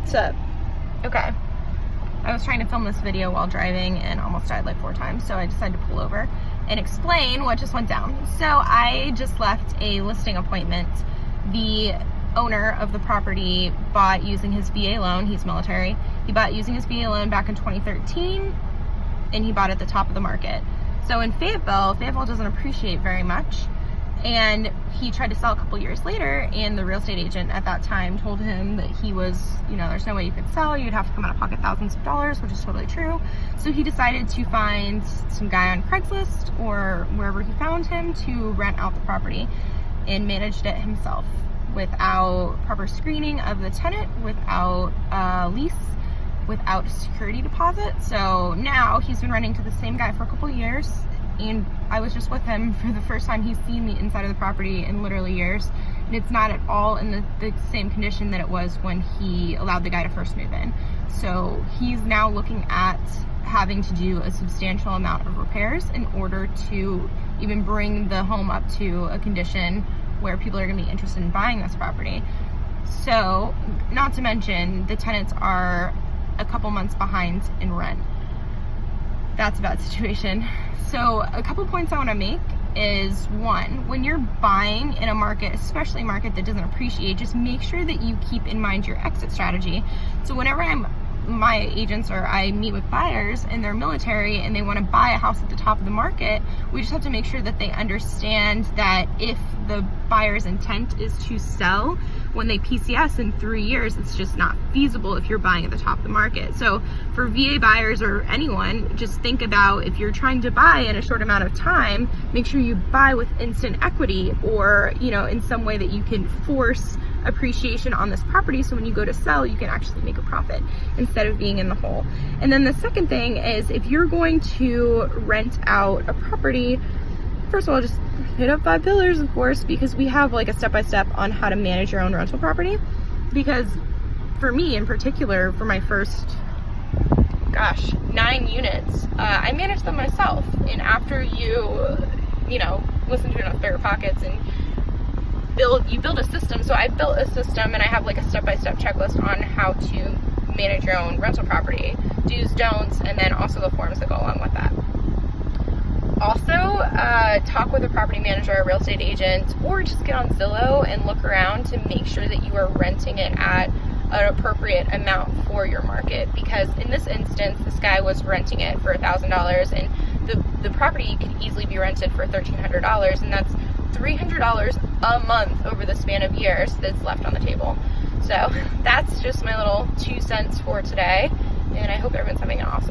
So, okay. I was trying to film this video while driving and almost died like 4 times, so I decided to pull over and explain what just went down. So I just left a listing appointment. The owner of the property bought using his VA loan. He's military. He bought using his VA loan back in 2013, and he bought at the top of the market. So in Fayetteville doesn't appreciate very much. And he tried to sell a couple years later, and the real estate agent at that time told him that he was, you know, there's no way you could sell, you'd have to come out of pocket thousands of dollars, which is totally true. So he decided to find some guy on Craigslist or wherever he found him to rent out the property, and managed it himself without proper screening of the tenant, without a lease, without a security deposit. So now he's been renting to the same guy for a couple years, and I was just with him for the first time he's seen the inside of the property in literally years, and it's not at all in the same condition that it was when he allowed the guy to first move in. So he's now looking at having to do a substantial amount of repairs in order to even bring the home up to a condition where people are going to be interested in buying this property. So, not to mention, the tenants are a couple months behind in rent. That's a bad situation. So a couple points I want to make is, one, when you're buying in a market, especially a market that doesn't appreciate, just make sure that you keep in mind your exit strategy. So whenever my agents or I meet with buyers and they're military and they want to buy a house at the top of the market, we just have to make sure that they understand that if the buyer's intent is to sell when they PCS in 3 years, it's just not feasible if you're buying at the top of the market. So for VA buyers or anyone, just think about, if you're trying to buy in a short amount of time, make sure you buy with instant equity, or, you know, in some way that you can force appreciation on this property, so when you go to sell, you can actually make a profit instead of being in the hole. And then the second thing is, if you're going to rent out a property, first of all, just hit up 5 pillars, of course, because we have like a step-by-step on how to manage your own rental property. Because for me in particular, for my first 9 units, I manage them myself. And after you know, listen to enough Bigger Pockets and you build a system. So I built a system, and I have like a step-by-step checklist on how to manage your own rental property, do's, don'ts, and then also the forms that go along with that. Also, talk with a property manager, a real estate agent, or just get on Zillow and look around to make sure that you are renting it at an appropriate amount for your market. Because in this instance, this guy was renting it for $1,000, and the property could easily be rented for $1,300, and that's $300 a month over the span of years that's left on the table. So that's just my little 2 cents for today, and I hope everyone's having an awesome